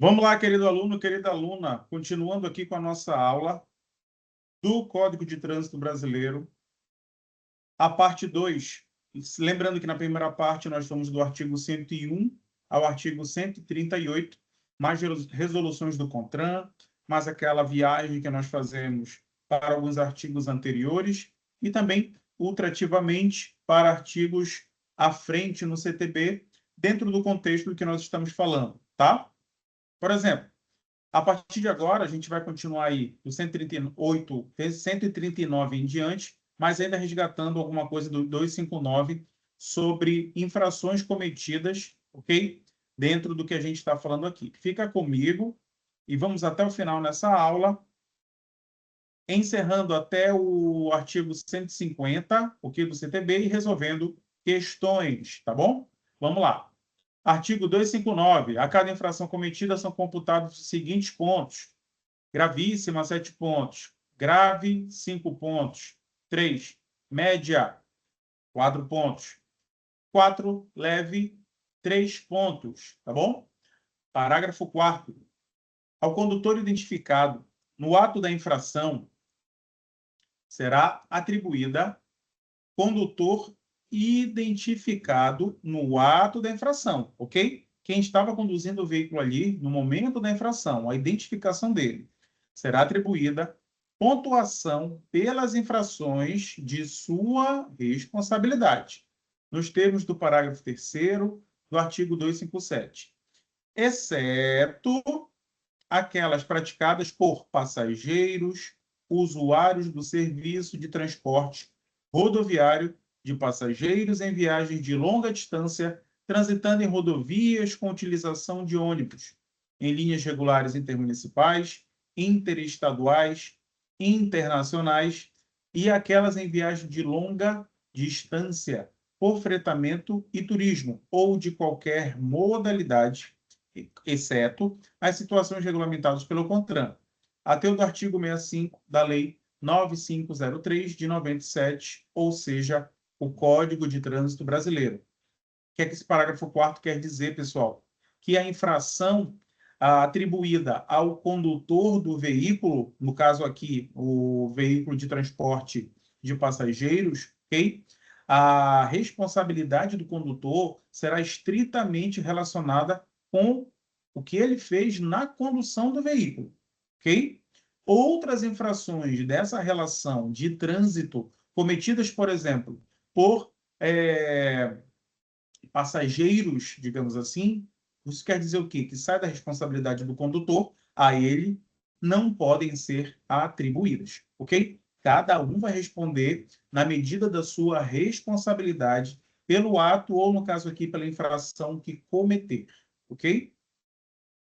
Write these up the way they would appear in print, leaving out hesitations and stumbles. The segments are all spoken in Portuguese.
Vamos lá, querido aluno, querida aluna, continuando aqui com a nossa aula do Código de Trânsito Brasileiro, a parte 2. Lembrando que na primeira parte nós estamos do artigo 101 ao artigo 138, mais resoluções do CONTRAN, mais aquela viagem que nós fazemos para alguns artigos anteriores e também ultrativamente para artigos à frente no CTB, dentro do contexto do que nós estamos falando, tá? Por exemplo, a partir de agora, a gente vai continuar aí do 138, 139 em diante, mas ainda resgatando alguma coisa do 259 sobre infrações cometidas, ok? Dentro do que a gente está falando aqui. Fica comigo e vamos até o final nessa aula, encerrando até o artigo 150, ok, do CTB, e resolvendo questões, tá bom? Vamos lá. Artigo 259. A cada infração cometida são computados os seguintes pontos. Gravíssima, 7 pontos. Grave, 5 pontos. 3. Média, 4 pontos. 4. Leve, 3 pontos. Tá bom? Parágrafo 4º. Ao condutor identificado no ato da infração, será atribuída condutor identificado no ato da infração, ok? Quem estava conduzindo o veículo ali no momento da infração, a identificação dele, será atribuída pontuação pelas infrações de sua responsabilidade, nos termos do parágrafo 3º do artigo 257, exceto aquelas praticadas por passageiros, usuários do serviço de transporte rodoviário de passageiros em viagens de longa distância, transitando em rodovias com utilização de ônibus, em linhas regulares intermunicipais, interestaduais, internacionais e aquelas em viagem de longa distância, por fretamento e turismo, ou de qualquer modalidade, exceto as situações regulamentadas pelo CONTRAN, até o do artigo 65 da Lei 9503 de 97, ou seja, o Código de Trânsito Brasileiro. O que é que esse parágrafo 4º quer dizer, pessoal? Que a infração atribuída ao condutor do veículo, no caso aqui, o veículo de transporte de passageiros, ok? A responsabilidade do condutor será estritamente relacionada com o que ele fez na condução do veículo, ok? Outras infrações dessa relação de trânsito cometidas, por exemplo, por passageiros, digamos assim, isso quer dizer o quê? Que sai da responsabilidade do condutor, a ele não podem ser atribuídas, ok? Cada um vai responder na medida da sua responsabilidade pelo ato ou, no caso aqui, pela infração que cometer, ok?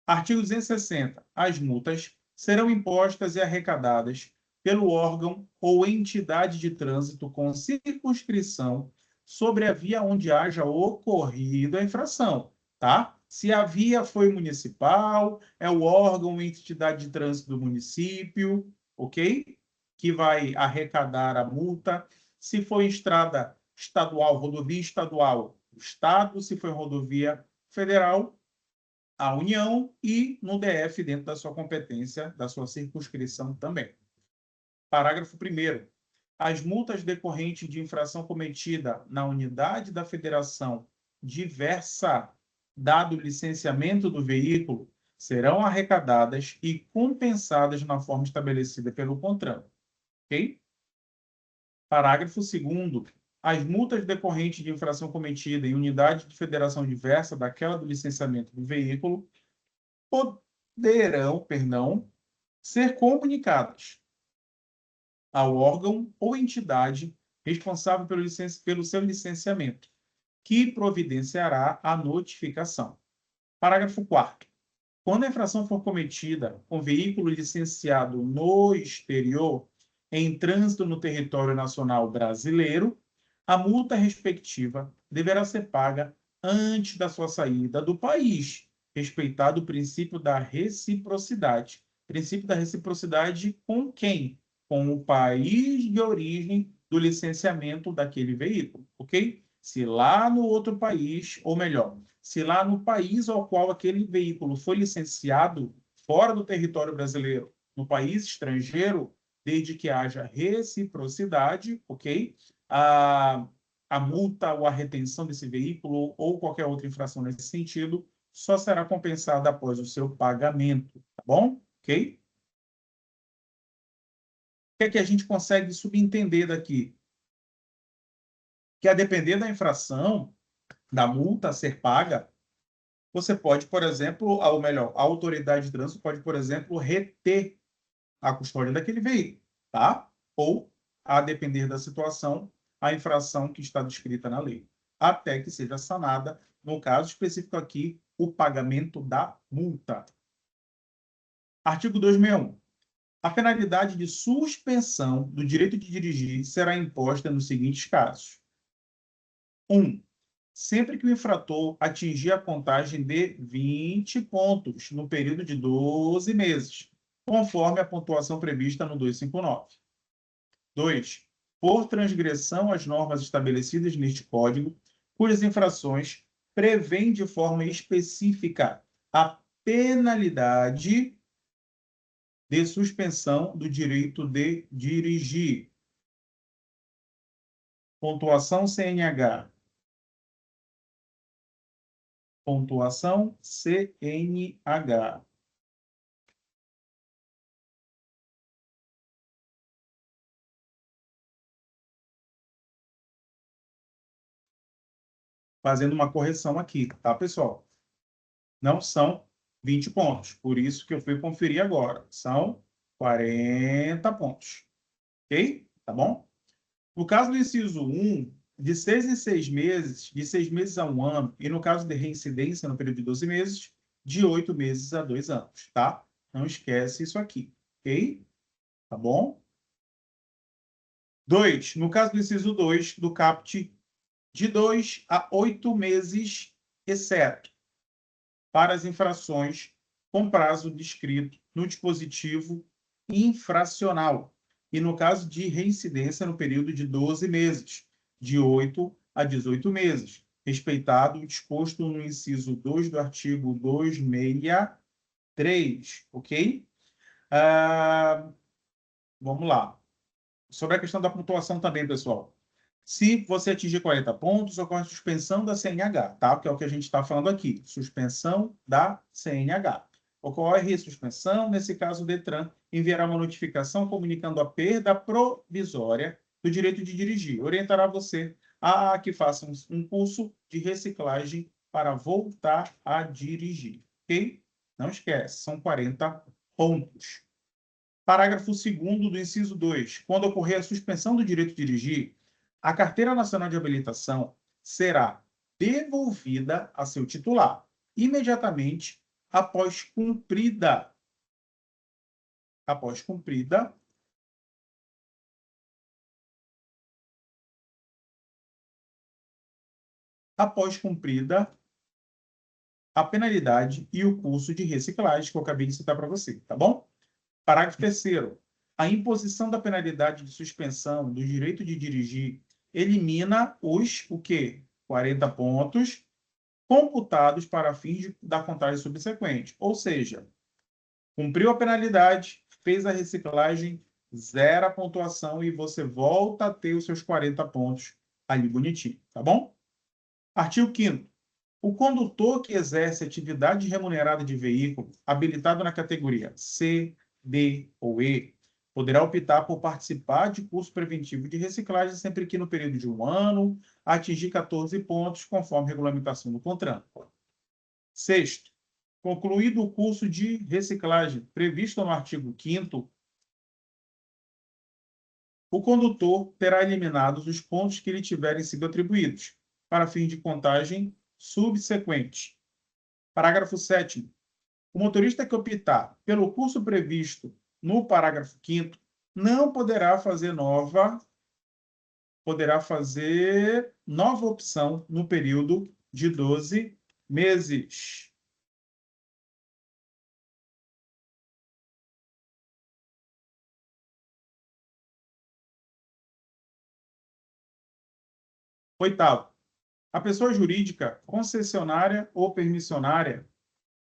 Artigo 260. As multas serão impostas e arrecadadas pelo órgão ou entidade de trânsito com circunscrição sobre a via onde haja ocorrido a infração, tá? Se a via foi municipal, é o órgão ou entidade de trânsito do município, ok? Que vai arrecadar a multa. Se for estrada estadual, rodovia estadual, o Estado. Se for rodovia federal, a União, e no DF, dentro da sua competência, da sua circunscrição também. Parágrafo 1º. As multas decorrentes de infração cometida na unidade da federação diversa, dado o licenciamento do veículo, serão arrecadadas e compensadas na forma estabelecida pelo CONTRAN. Ok? Parágrafo 2º. As multas decorrentes de infração cometida em unidade de federação diversa daquela do licenciamento do veículo poderão, ser comunicadas ao órgão ou entidade responsável pelo seu licenciamento, que providenciará a notificação. Parágrafo 4º. Quando a infração for cometida com veículo licenciado no exterior, em trânsito no território nacional brasileiro, a multa respectiva deverá ser paga antes da sua saída do país, respeitado o princípio da reciprocidade. Princípio da reciprocidade com quem? Com o país de origem do licenciamento daquele veículo, ok? se lá no outro país, ou melhor, se lá no país ao qual aquele veículo foi licenciado, fora do território brasileiro, no país estrangeiro, desde que haja reciprocidade, ok? A multa ou a retenção desse veículo ou qualquer outra infração nesse sentido só será compensada após o seu pagamento, tá bom? Ok? O que é que a gente consegue subentender daqui? Que a depender da infração, da multa a ser paga, você pode, por exemplo, ou melhor, a autoridade de trânsito pode, por exemplo, reter a custódia daquele veículo, tá? Ou, a depender da situação, a infração que está descrita na lei, até que seja sanada, no caso específico aqui, o pagamento da multa. Artigo 261. A penalidade de suspensão do direito de dirigir será imposta nos seguintes casos. 1. Sempre que o infrator atingir a contagem de 20 pontos no período de 12 meses, conforme a pontuação prevista no 259. 2. Por transgressão às normas estabelecidas neste Código, cujas infrações prevêem de forma específica a penalidade de suspensão do direito de dirigir. Pontuação CNH. Pontuação CNH. Fazendo uma correção aqui, tá, pessoal? Não são 20 pontos, por isso que eu fui conferir agora. São 40 pontos, ok? Tá bom? No caso do inciso 1, de 6 em 6 meses, de 6 meses a 1 ano, e no caso de reincidência no período de 12 meses, de 8 meses a 2 anos, tá? Não esquece isso aqui, ok? Tá bom? 2, no caso do inciso 2, do CAPT, de 2 a 8 meses, exceto para as infrações com prazo descrito no dispositivo infracional. E no caso de reincidência no período de 12 meses, de 8 a 18 meses, respeitado o disposto no inciso 2 do artigo 263, ok? Vamos lá. Sobre a questão da pontuação também, pessoal. Se você atingir 40 pontos, ocorre suspensão da CNH, tá? Que é o que a gente está falando aqui. Suspensão da CNH. Ocorre suspensão, nesse caso, o DETRAN enviará uma notificação comunicando a perda provisória do direito de dirigir. Orientará você a que faça um curso de reciclagem para voltar a dirigir, ok? Não esquece, são 40 pontos. Parágrafo 2º do inciso 2. Quando ocorrer a suspensão do direito de dirigir, a Carteira Nacional de Habilitação será devolvida a seu titular imediatamente após cumprida a penalidade e o curso de reciclagem que eu acabei de citar para você, tá bom? Parágrafo 3º. A imposição da penalidade de suspensão do direito de dirigir elimina o quê? 40 pontos computados para fins da contagem subsequente. Ou seja, cumpriu a penalidade, fez a reciclagem, zera a pontuação e você volta a ter os seus 40 pontos ali bonitinho, tá bom? Artigo 5º. O condutor que exerce atividade remunerada de veículo habilitado na categoria C, D ou E poderá optar por participar de curso preventivo de reciclagem sempre que no período de 1 ano atingir 14 pontos, conforme regulamentação do CONTRAN. 6º, concluído o curso de reciclagem previsto no artigo 5º, o condutor terá eliminados os pontos que lhe tiverem sido atribuídos, para fim de contagem subsequente. Parágrafo 7º. O motorista que optar pelo curso previsto no parágrafo 5º não poderá fazer nova opção no período de 12 meses. Oitavo, A pessoa jurídica, concessionária ou permissionária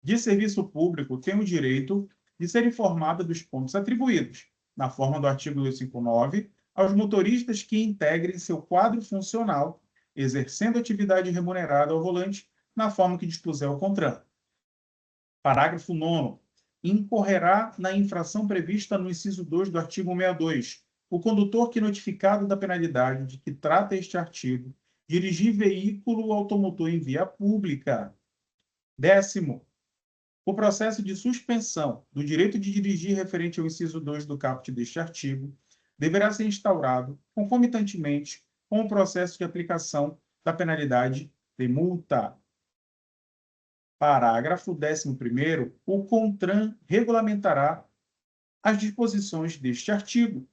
de serviço público tem o direito de ser informada dos pontos atribuídos, na forma do artigo 259, aos motoristas que integrem seu quadro funcional, exercendo atividade remunerada ao volante, na forma que dispuser o CONTRAN. Parágrafo 9º. Incorrerá na infração prevista no inciso 2 do artigo 162, o condutor que, notificado da penalidade de que trata este artigo, dirigir veículo automotor em via pública. 10º. O processo de suspensão do direito de dirigir referente ao inciso 2 do caput deste artigo deverá ser instaurado concomitantemente com o processo de aplicação da penalidade de multa. Parágrafo 11º. O CONTRAN regulamentará as disposições deste artigo.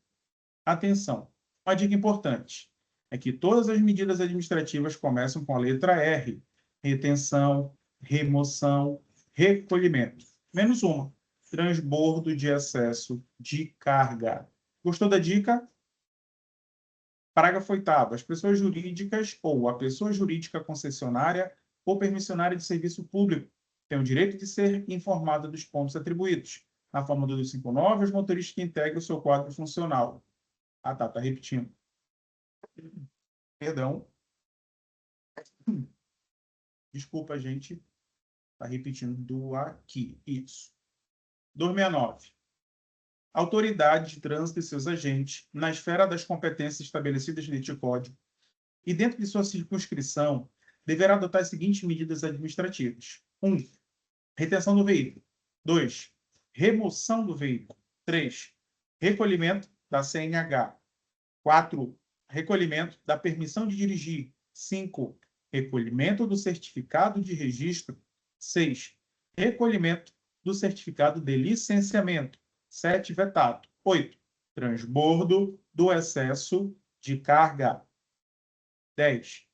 Atenção, uma dica importante é que todas as medidas administrativas começam com a letra R: retenção, remoção, recolhimento. Menos uma: transbordo de excesso de carga. Gostou da dica? Parágrafo 8º. As pessoas jurídicas ou a pessoa jurídica concessionária ou permissionária de serviço público têm o direito de ser informada dos pontos atribuídos, na forma do 259, os motoristas que integram o seu quadro funcional. Ah, tá repetindo. Perdão. Desculpa, gente. Está repetindo aqui. Isso. 269. Autoridade de trânsito e seus agentes, na esfera das competências estabelecidas neste Código, e dentro de sua circunscrição, deverá adotar as seguintes medidas administrativas. 1. Retenção do veículo. 2. Remoção do veículo. 3. Recolhimento da CNH. 4. Recolhimento da permissão de dirigir. 5. Recolhimento do certificado de registro. 6. Recolhimento do certificado de licenciamento. 7. Vetado. 8. Transbordo do excesso de carga. 10.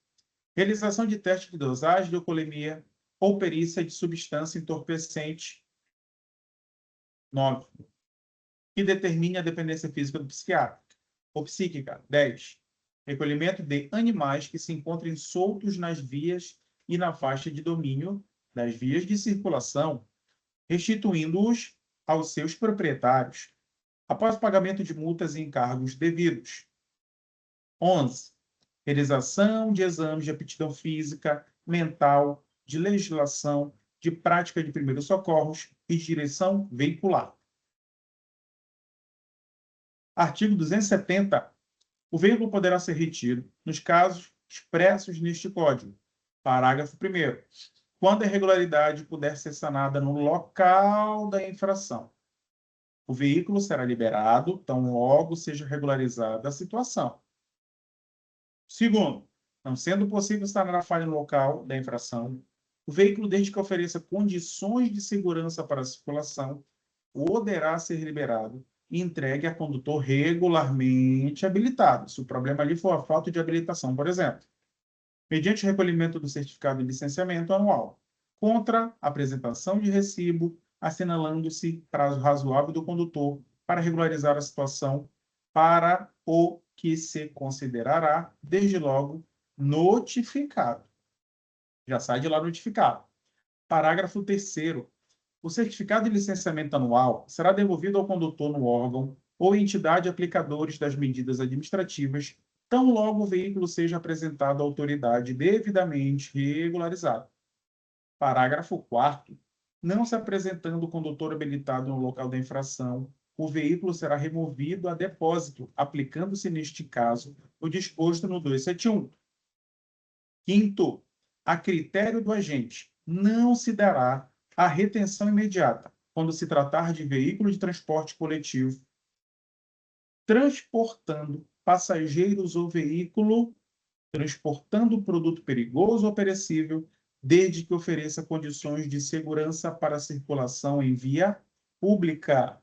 Realização de teste de dosagem de alcoolemia ou perícia de substância entorpecente. 9. Que determine a dependência física do psiquiatra ou psíquica. 10. Recolhimento de animais que se encontrem soltos nas vias e na faixa de domínio das vias de circulação, restituindo-os aos seus proprietários, após o pagamento de multas e encargos devidos. 11. Realização de exames de aptidão física, mental, de legislação, de prática de primeiros socorros e de direção veicular. Artigo 270. O veículo poderá ser retido nos casos expressos neste Código. Parágrafo 1º. Quando a irregularidade puder ser sanada no local da infração, o veículo será liberado, tão logo seja regularizada a situação. Segundo, não sendo possível sanar a falha no local da infração, o veículo, desde que ofereça condições de segurança para a circulação, poderá ser liberado e entregue a condutor regularmente habilitado, se o problema ali for a falta de habilitação, por exemplo, mediante o recolhimento do certificado de licenciamento anual, contra apresentação de recibo, assinalando-se prazo razoável do condutor para regularizar a situação, para o que se considerará, desde logo, notificado. Já sai de lá notificado. Parágrafo 3º. O certificado de licenciamento anual será devolvido ao condutor no órgão ou entidade aplicadores das medidas administrativas, tão logo o veículo seja apresentado à autoridade devidamente regularizado. Parágrafo 4º. Não se apresentando o condutor habilitado no local da infração, o veículo será removido a depósito, aplicando-se, neste caso, o disposto no 271. Quinto, a critério do agente, não se dará a retenção imediata, quando se tratar de veículo de transporte coletivo, transportando passageiros ou veículo, transportando produto perigoso ou perecível, desde que ofereça condições de segurança para a circulação em via pública.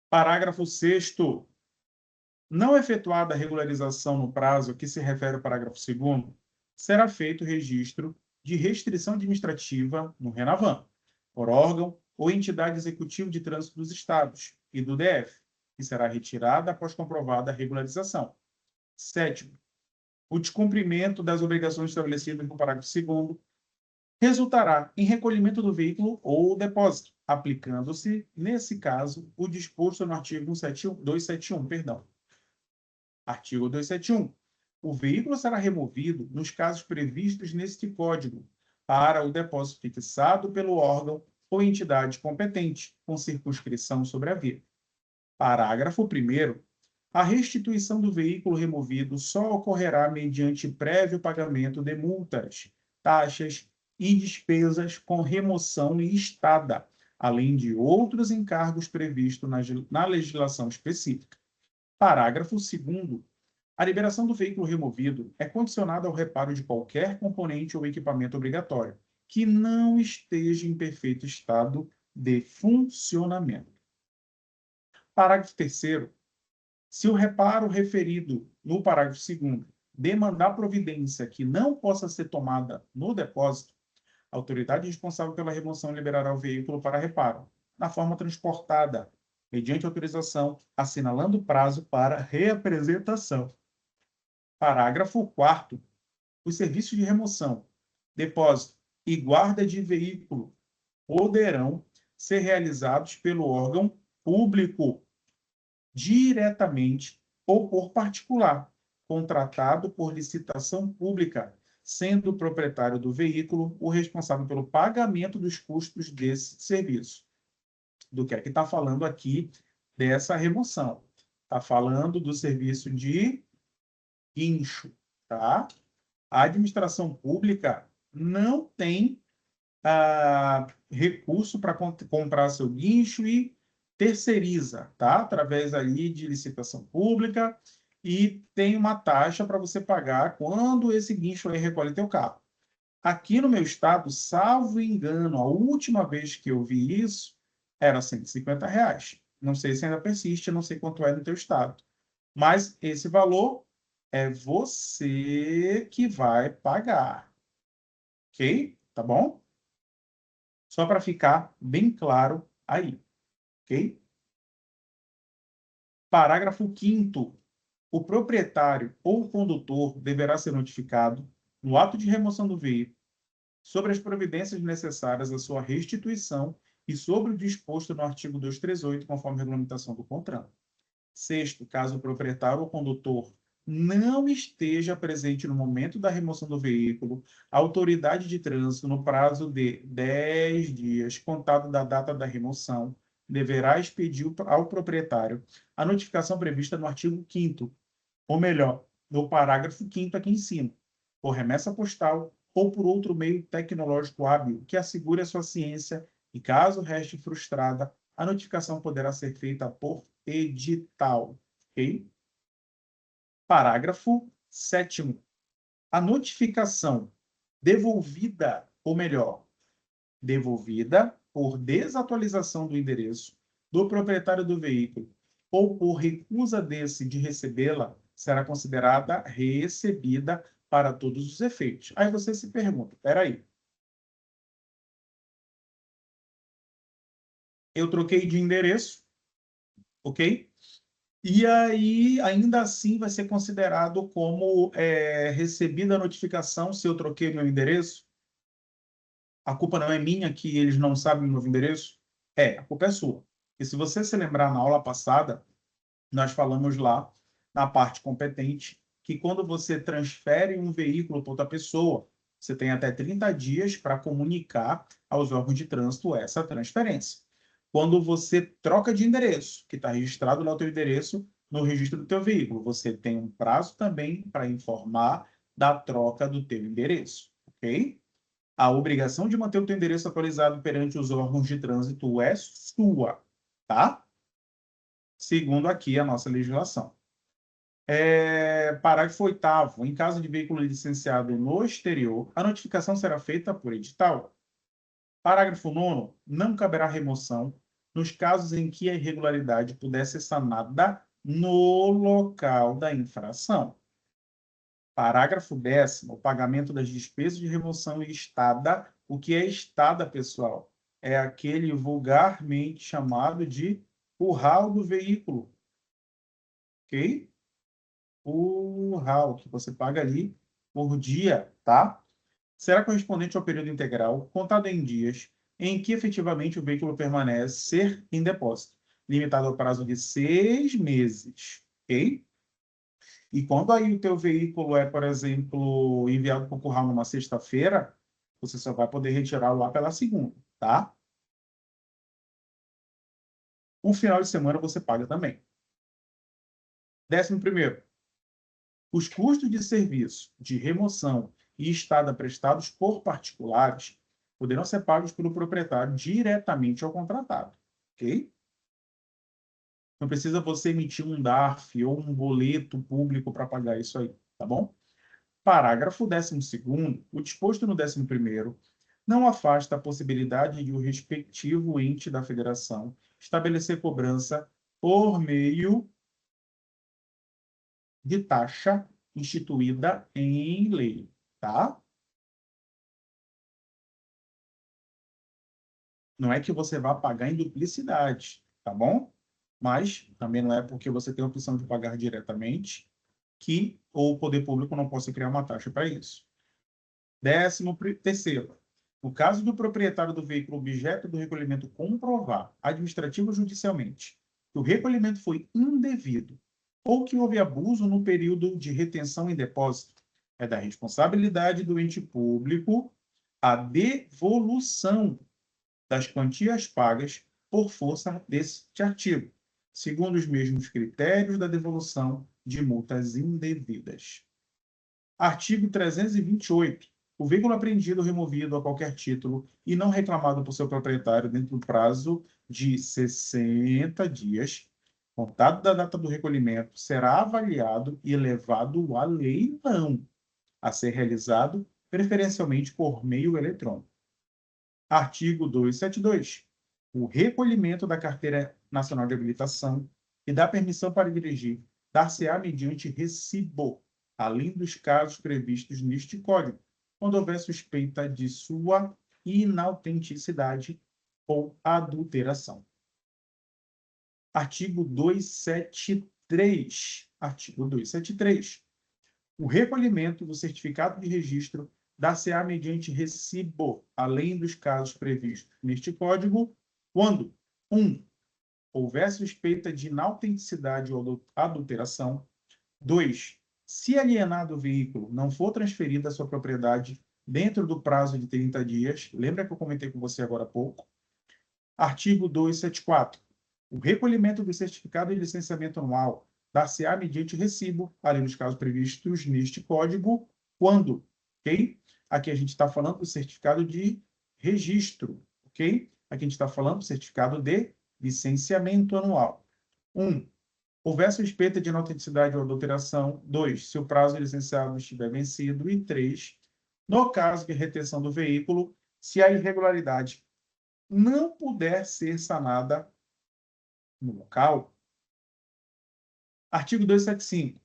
Parágrafo 6º. Não efetuada a regularização no prazo a que se refere o parágrafo 2º, será feito registro de restrição administrativa no RENAVAM, por órgão ou entidade executiva de trânsito dos estados e do DF, que será retirada após comprovada a regularização. 7º, o descumprimento das obrigações estabelecidas no parágrafo 2º resultará em recolhimento do veículo ou depósito, aplicando-se, nesse caso, o disposto no artigo 271, perdão. Artigo 271. O veículo será removido nos casos previstos neste Código para o depósito fixado pelo órgão ou entidade competente, com circunscrição sobre a via. Parágrafo 1º. A restituição do veículo removido só ocorrerá mediante prévio pagamento de multas, taxas e despesas com remoção listada, além de outros encargos previstos na legislação específica. Parágrafo 2º. A liberação do veículo removido é condicionada ao reparo de qualquer componente ou equipamento obrigatório que não esteja em perfeito estado de funcionamento. Parágrafo 3º. Se o reparo referido no parágrafo 2º demandar providência que não possa ser tomada no depósito, a autoridade responsável pela remoção liberará o veículo para reparo, na forma transportada, mediante autorização, assinalando prazo para reapresentação. Parágrafo 4º. Os serviços de remoção, depósito e guarda de veículo poderão ser realizados pelo órgão público, diretamente ou por particular, contratado por licitação pública, sendo o proprietário do veículo o responsável pelo pagamento dos custos desse serviço. Do que é que está falando aqui dessa remoção? Está falando do serviço de guincho, tá? A administração pública não tem recurso para comprar seu guincho e terceiriza, tá? Através ali de licitação pública, e tem uma taxa para você pagar quando esse guincho aí recolhe teu carro. Aqui no meu estado, salvo engano, a última vez que eu vi isso era R$150. Não sei se ainda persiste, não sei quanto é no teu estado. Mas esse valor é você que vai pagar. Ok? Tá bom? Só para ficar bem claro aí. Ok? Parágrafo 5º. O proprietário ou o condutor deverá ser notificado, no ato de remoção do veículo, sobre as providências necessárias à sua restituição e sobre o disposto no artigo 238, conforme a regulamentação do CONTRAN. 6º, caso o proprietário ou condutor não esteja presente no momento da remoção do veículo, a autoridade de trânsito, no prazo de 10 dias, contado da data da remoção, deverá expedir ao proprietário a notificação prevista no artigo 5º, ou melhor, no parágrafo 5º aqui em cima, por remessa postal ou por outro meio tecnológico hábil que assegure a sua ciência, e caso reste frustrada, a notificação poderá ser feita por edital. Ok? Parágrafo 7º. A notificação devolvida, ou melhor, devolvida por desatualização do endereço do proprietário do veículo ou por recusa desse de recebê-la, será considerada recebida para todos os efeitos. Aí você se pergunta, peraí, eu troquei de endereço, ok? E aí, ainda assim, vai ser considerado como recebida a notificação se eu troquei meu endereço? A culpa não é minha que eles não sabem o meu endereço? A culpa é sua. E se você se lembrar, na aula passada, nós falamos lá, na parte competente, que quando você transfere um veículo para outra pessoa, você tem até 30 dias para comunicar aos órgãos de trânsito essa transferência. Quando você troca de endereço, que está registrado lá o teu endereço no registro do teu veículo, você tem um prazo também para informar da troca do teu endereço, ok? A obrigação de manter o teu endereço atualizado perante os órgãos de trânsito é sua, tá? Segundo aqui a nossa legislação. Parágrafo 8º. Em caso de veículo licenciado no exterior, a notificação será feita por edital. Parágrafo 9º. Não caberá remoção nos casos em que a irregularidade puder ser sanada no local da infração. Parágrafo 10º. O pagamento das despesas de remoção estada. O que é estada, pessoal? é aquele vulgarmente chamado de curral do veículo, ok? Curral, que você paga ali por dia, tá? Será correspondente ao período integral, contado em dias, em que efetivamente o veículo permanece em depósito, limitado ao prazo de 6 meses, ok? E quando aí o teu veículo é, por exemplo, enviado para o curral numa sexta-feira, você só vai poder retirá-lo lá pela segunda, tá? O final de semana você paga também. 11º, os custos de serviço de remoção e estada prestados por particulares poderão ser pagos pelo proprietário diretamente ao contratado, ok? Não precisa você emitir um DARF ou um boleto público para pagar isso aí, tá bom? Parágrafo 12º, o disposto no 11º não afasta a possibilidade de o respectivo ente da federação estabelecer cobrança por meio de taxa instituída em lei, tá? Não é que você vá pagar em duplicidade, tá bom? Mas também não é porque você tem a opção de pagar diretamente que o poder público não possa criar uma taxa para isso. 13º, no caso do proprietário do veículo objeto do recolhimento comprovar, administrativo ou judicialmente, que o recolhimento foi indevido ou que houve abuso no período de retenção em depósito, é da responsabilidade do ente público a devolução das quantias pagas por força deste artigo, segundo os mesmos critérios da devolução de multas indevidas. Artigo 328. O veículo apreendido ou removido a qualquer título e não reclamado por seu proprietário dentro do prazo de 60 dias, contado da data do recolhimento, será avaliado e levado a leilão, a ser realizado preferencialmente por meio eletrônico. Artigo 272. O recolhimento da Carteira Nacional de Habilitação e da permissão para dirigir dar-se-á mediante recibo, além dos casos previstos neste Código, quando houver suspeita de sua inautenticidade ou adulteração. Artigo 273. Artigo 273. O recolhimento do certificado de registro dar-se-á mediante recibo, além dos casos previstos neste Código, quando 1. Houver suspeita de inautenticidade ou adulteração. 2. Se alienado o veículo não for transferido à sua propriedade dentro do prazo de 30 dias, lembra que eu comentei com você agora há pouco? Artigo 274. O recolhimento do certificado de licenciamento anual dar-se-á mediante recibo, além dos casos previstos neste Código, quando, ok? Aqui a gente está falando do certificado de registro, ok? Aqui a gente está falando do certificado de licenciamento anual. 1. Houver suspeita de inautenticidade ou adulteração. 2. Se o prazo de licenciado estiver vencido. E 3. No caso de retenção do veículo, se a irregularidade não puder ser sanada no local. Artigo 275.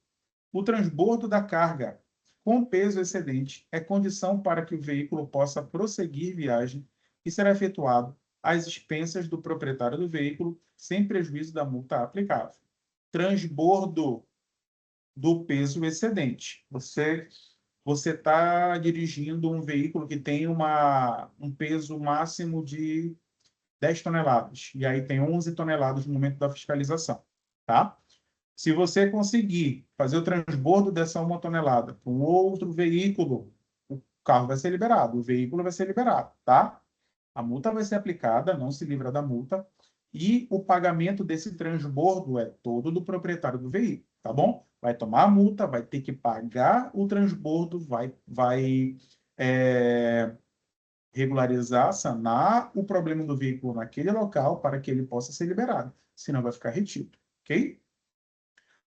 O transbordo da carga com peso excedente é condição para que o veículo possa prosseguir viagem e será efetuado às expensas do proprietário do veículo, sem prejuízo da multa aplicável. Transbordo do peso excedente. Você está dirigindo um veículo que tem um peso máximo de 10 toneladas, e aí tem 11 toneladas no momento da fiscalização, tá? Se você conseguir fazer o transbordo dessa 1 tonelada para um outro veículo, o carro vai ser liberado, o veículo vai ser liberado, tá? A multa vai ser aplicada, não se livra da multa, e o pagamento desse transbordo é todo do proprietário do veículo, tá bom? Vai tomar a multa, vai ter que pagar o transbordo, vai regularizar, sanar o problema do veículo naquele local para que ele possa ser liberado, senão vai ficar retido, ok?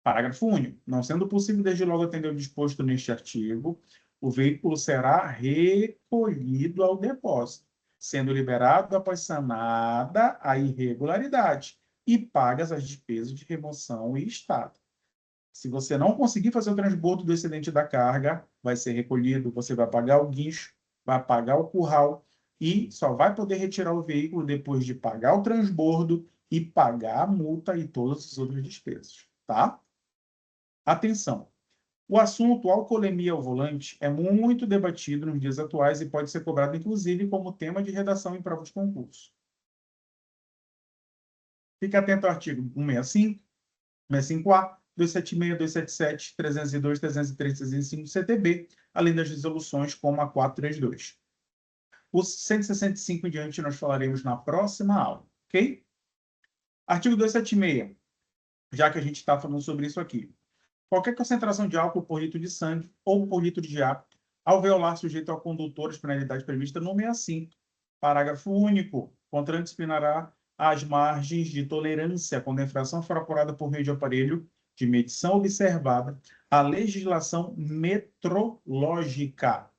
Parágrafo único. Não sendo possível desde logo atender o disposto neste artigo, o veículo será recolhido ao depósito, sendo liberado após sanada a irregularidade e pagas as despesas de remoção e estado. Se você não conseguir fazer o transbordo do excedente da carga, vai ser recolhido, você vai pagar o guincho, vai pagar o curral e só vai poder retirar o veículo depois de pagar o transbordo e pagar a multa e todas as outras despesas, tá? Atenção! O assunto alcoolemia ao volante é muito debatido nos dias atuais e pode ser cobrado, inclusive, como tema de redação em provas de concurso. Fique atento ao artigo 165, 165A, 276, 277, 302, 303, 305 do CTB, além das resoluções como a 432. O 165 em diante nós falaremos na próxima aula, ok? Artigo 276, já que a gente está falando sobre isso aqui. Qualquer concentração de álcool por litro de sangue ou por litro de ar alveolar sujeito ao condutor, as penalidades previstas no 65. Parágrafo único. CONTRAN disciplinará as margens de tolerância quando a infração for apurada por meio de aparelho de medição observada a legislação metrológica.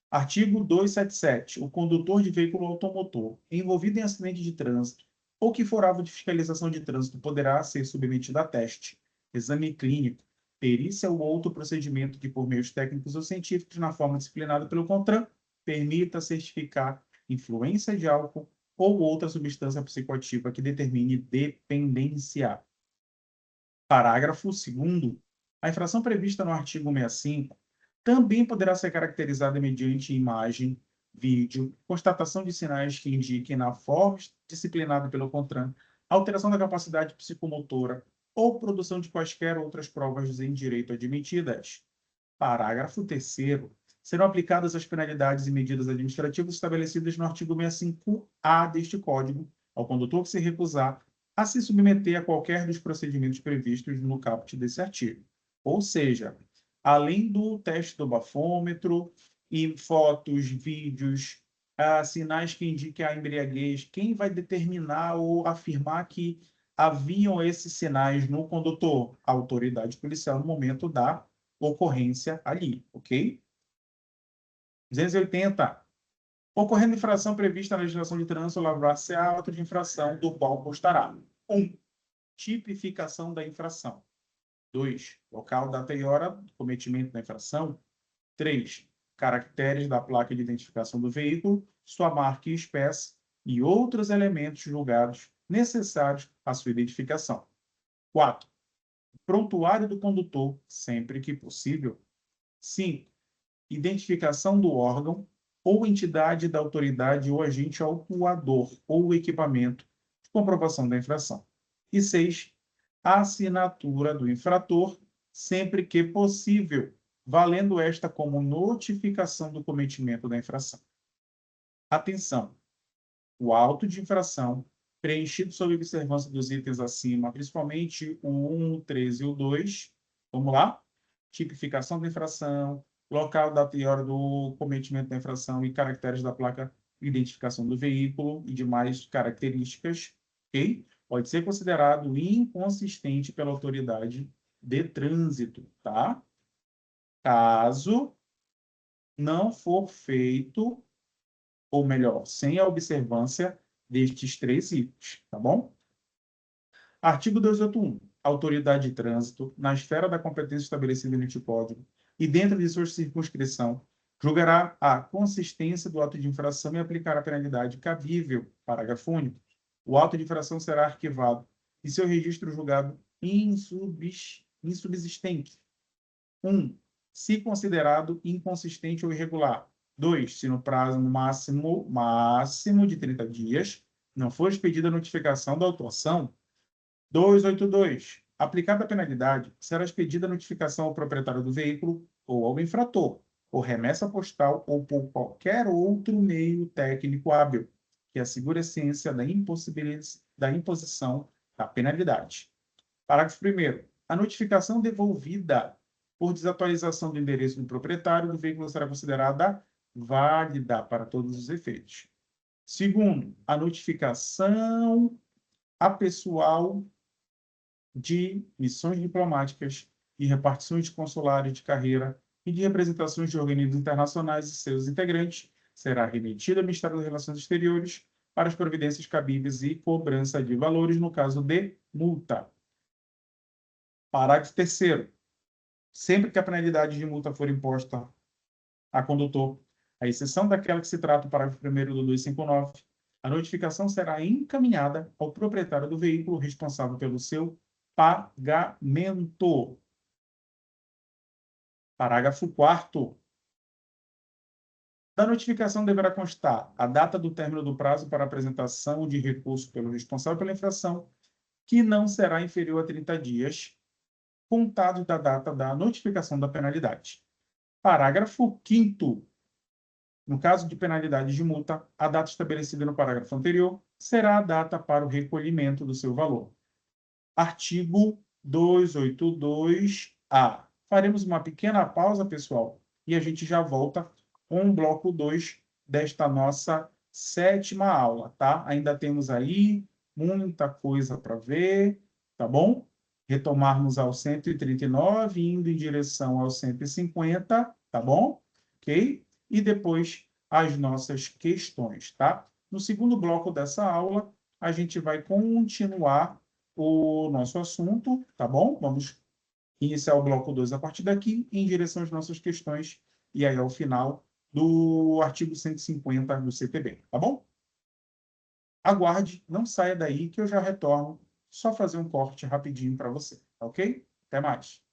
Artigo 277. O condutor de veículo automotor envolvido em acidente de trânsito ou que for alvo de fiscalização de trânsito poderá ser submetido a teste, exame clínico, perícia ou outro procedimento que, por meios técnicos ou científicos, na forma disciplinada pelo CONTRAN, permita certificar influência de álcool ou outra substância psicoativa que determine dependência. Parágrafo 2º. A infração prevista no artigo 165 também poderá ser caracterizada mediante imagem, vídeo, constatação de sinais que indiquem, na forma disciplinada pelo CONTRAN, alteração da capacidade psicomotora ou produção de quaisquer outras provas em direito admitidas. Parágrafo 3º. Serão aplicadas as penalidades e medidas administrativas estabelecidas no artigo 65-A deste Código ao condutor que se recusar a se submeter a qualquer dos procedimentos previstos no caput desse artigo. Ou seja, além do teste do bafômetro e fotos, vídeos, sinais que indiquem a embriaguez, quem vai determinar ou afirmar que haviam esses sinais no condutor? A autoridade policial no momento da ocorrência ali, ok? 280. Ocorrendo infração prevista na legislação de trânsito, lavrar-se-á auto de infração do qual constará: 1. Tipificação da infração. 2. Local, data e hora do cometimento da infração. 3. Caracteres da placa de identificação do veículo, sua marca e espécie e outros elementos julgados necessários à sua identificação. 4. Prontuário do condutor, sempre que possível. 5. Identificação do órgão ou entidade da autoridade ou agente autuador ou equipamento de comprovação da infração. E 6. Assinatura do infrator, sempre que possível, valendo esta como notificação do cometimento da infração. Atenção! O auto de infração, preenchido sob observância dos itens acima, principalmente o 1, o 3 e o 2, vamos lá? Tipificação da infração, local, data e hora do cometimento da infração e caracteres da placa de identificação do veículo e demais características, ok? Pode ser considerado inconsistente pela autoridade de trânsito, tá? Caso não for feito, ou melhor, sem a observância destes 3 itens, tá bom? Artigo 281. A autoridade de trânsito, na esfera da competência estabelecida neste Código e dentro de sua circunscrição, julgará a consistência do auto de infração e aplicará a penalidade cabível. Parágrafo único. O auto de infração será arquivado e seu registro julgado insubsistente. 1. Se considerado inconsistente ou irregular. 2. Se no prazo máximo de 30 dias não for expedida a notificação da autuação. 282. Aplicada a penalidade, será expedida a notificação ao proprietário do veículo ou ao infrator, ou remessa postal ou por qualquer outro meio técnico hábil que assegure a ciência da imposição da penalidade. Parágrafo 1º. A notificação devolvida por desatualização do endereço do proprietário do veículo será considerada válida para todos os efeitos. Segundo, a notificação a pessoal de missões diplomáticas e repartições consulares de carreira e de representações de organismos internacionais e seus integrantes será remetida ao Ministério das Relações Exteriores para as providências cabíveis e cobrança de valores no caso de multa. Parágrafo 3º. Sempre que a penalidade de multa for imposta a condutor, à exceção daquela que se trata do parágrafo 1º do 259, a notificação será encaminhada ao proprietário do veículo responsável pelo seu pagamento. Parágrafo 4º. Da notificação deverá constar a data do término do prazo para apresentação de recurso pelo responsável pela infração, que não será inferior a 30 dias, contados da data da notificação da penalidade. Parágrafo 5º. No caso de penalidade de multa, a data estabelecida no parágrafo anterior será a data para o recolhimento do seu valor. Artigo 282-A. Faremos uma pequena pausa, pessoal, e a gente já volta com o bloco 2 desta nossa 7ª aula, tá? Ainda temos aí muita coisa para ver, tá bom? Retomarmos ao 139, indo em direção ao 150, tá bom? Ok? E depois as nossas questões, tá? No segundo bloco dessa aula, a gente vai continuar o nosso assunto, tá bom? Vamos iniciar o bloco 2 a partir daqui, em direção às nossas questões, e aí ao final do artigo 150 do CTB, tá bom? Aguarde, não saia daí que eu já retorno, só fazer um corte rapidinho para você, tá ok? Até mais.